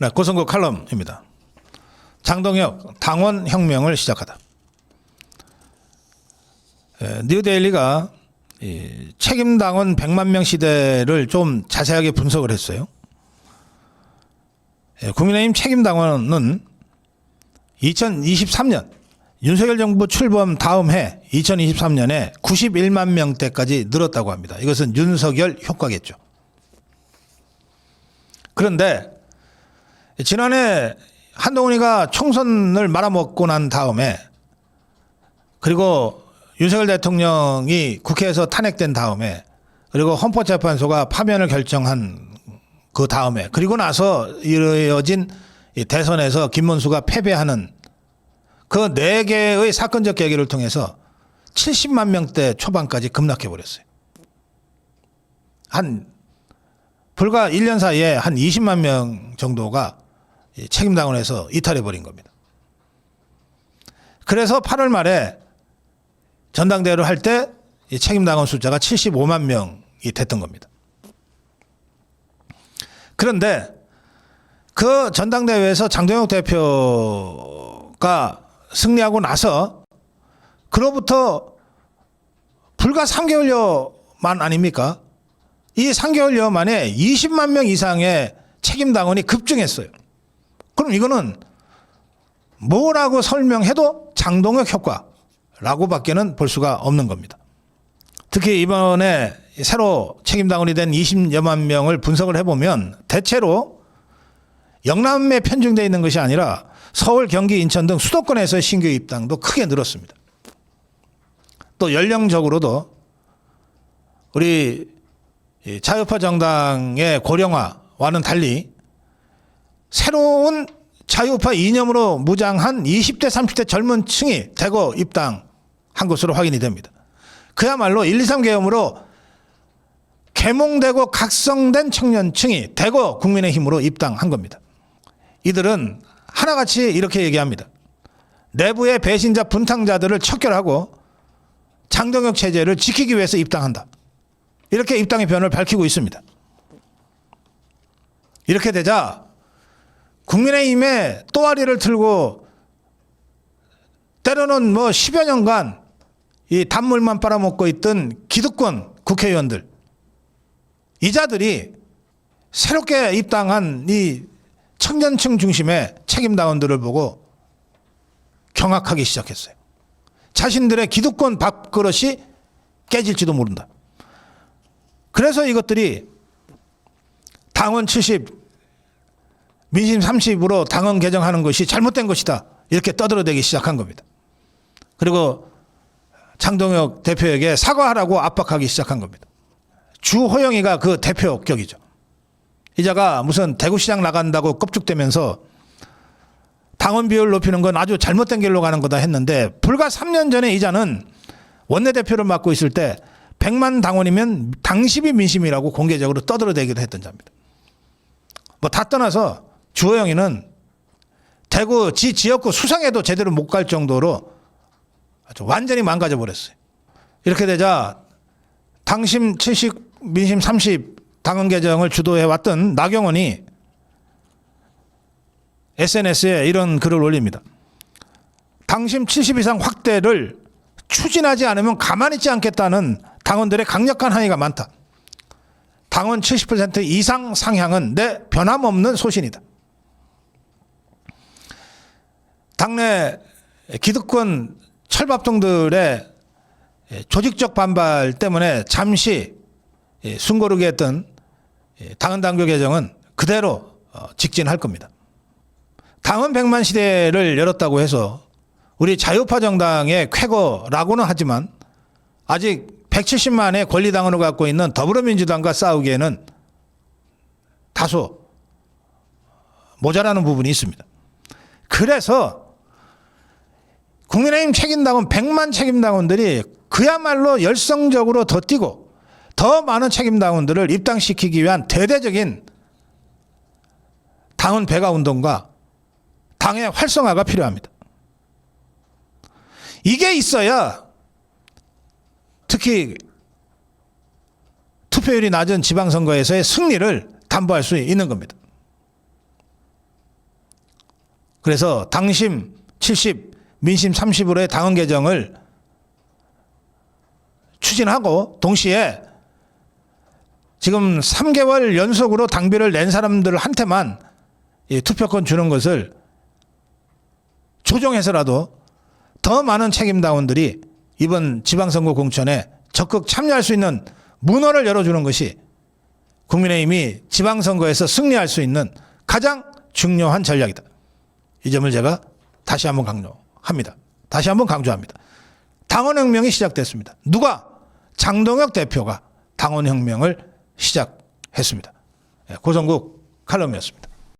네, 고성국 칼럼입니다. 장동혁 당원혁명을 시작하다. 뉴데일리가 책임당원 100만 명 시대를 좀 자세하게 분석을 했어요. 국민의힘 책임당원은 2023년 윤석열 정부 출범 다음 해 2023년에 91만 명대까지 늘었다고 합니다. 이것은 윤석열 효과겠죠. 그런데 지난해 한동훈이가 총선을 말아먹고 난 다음에, 그리고 윤석열 대통령이 국회에서 탄핵된 다음에, 그리고 헌법재판소가 파면을 결정한 그 다음에, 그리고 나서 이어진 대선에서 김문수가 패배하는 그 4개의 사건적 계기를 통해서 70만 명대 초반까지 급락해버렸어요. 불과 1년 사이에 한 20만 명 정도가 책임당원에서 이탈해버린 겁니다. 그래서 8월 말에 전당대회를 할 때 책임당원 숫자가 75만 명이 됐던 겁니다. 그런데 그 전당대회에서 장동혁 대표가 승리하고 나서 그로부터 불과 3개월여만 아닙니까? 이 3개월여 만에 20만 명 이상의 책임당원이 급증했어요. 그럼 이거는 뭐라고 설명해도 장동혁 효과라고 밖에는 볼 수가 없는 겁니다. 특히 이번에 새로 책임당원이 된 20여만 명을 분석을 해보면 대체로 영남에 편중되어 있는 것이 아니라 서울, 경기, 인천 등 수도권에서의 신규 입당도 크게 늘었습니다. 또 연령적으로도 우리 자유파 정당의 고령화와는 달리 새로운 자유파 이념으로 무장한 20대, 30대 젊은 층이 대거 입당한 것으로 확인이 됩니다. 그야말로 1, 2, 3 계엄으로 계몽되고 각성된 청년층이 대거 국민의힘으로 입당한 겁니다. 이들은 하나같이 이렇게 얘기합니다. 내부의 배신자 분탕자들을 척결하고 장동혁 체제를 지키기 위해서 입당한다. 이렇게 입당의 변을 밝히고 있습니다. 이렇게 되자 국민의힘에 또아리를 틀고 때로는 10여 년간 이 단물만 빨아먹고 있던 기득권 국회의원들, 이 자들이 새롭게 입당한 이 청년층 중심의 책임당원들을 보고 경악하기 시작했어요. 자신들의 기득권 밥그릇이 깨질지도 모른다. 그래서 이것들이 당원 70, 민심 30으로 당원 개정하는 것이 잘못된 것이다. 이렇게 떠들어대기 시작한 겁니다. 그리고 장동혁 대표에게 사과하라고 압박하기 시작한 겁니다. 주호영이가 그 대표격이죠. 이자가 무슨 대구시장 나간다고 껍죽대면서 당원 비율 높이는 건 아주 잘못된 길로 가는 거다 했는데, 불과 3년 전에 이자는 원내대표를 맡고 있을 때 100만 당원이면 당시비 민심이라고 공개적으로 떠들어대기도 했던 자입니다. 다 떠나서 주호영이는 대구 지역구 수상에도 제대로 못 갈 정도로 아주 완전히 망가져 버렸어요. 이렇게 되자 당심 70, 민심 30 당원 개정을 주도해 왔던 나경원이 SNS에 이런 글을 올립니다. 당심 70 이상 확대를 추진하지 않으면 가만히 있지 않겠다는 당원들의 강력한 항의가 많다. 당원 70% 이상 상향은 내 변함없는 소신이다. 당내 기득권 철밥통들의 조직적 반발 때문에 잠시 숨고르게 했던 당헌당규 개정은 그대로 직진할 겁니다. 당헌 100만 시대를 열었다고 해서 우리 자유파 정당의 쾌거라고는 하지만 아직 170만의 권리당원을 갖고 있는 더불어민주당과 싸우기에는 다소 모자라는 부분이 있습니다. 그래서 국민의힘 책임당원 100만 책임당원들이 그야말로 열성적으로 더 뛰고 더 많은 책임당원들을 입당시키기 위한 대대적인 당원 배가 운동과 당의 활성화가 필요합니다. 이게 있어야 특히 투표율이 낮은 지방선거에서의 승리를 담보할 수 있는 겁니다. 그래서 당심 70, 민심 30으로의 당헌 개정을 추진하고 동시에 지금 3개월 연속으로 당비를 낸 사람들한테만 이 투표권 주는 것을 조정해서라도 더 많은 책임당원들이 이번 지방선거 공천에 적극 참여할 수 있는 문호를 열어주는 것이 국민의힘이 지방선거에서 승리할 수 있는 가장 중요한 전략이다. 이 점을 제가 다시 한번 강조합니다. 다시 한번 강조합니다. 당원혁명이 시작됐습니다. 누가? 장동혁 대표가 당원혁명을 시작했습니다. 고성국 칼럼이었습니다.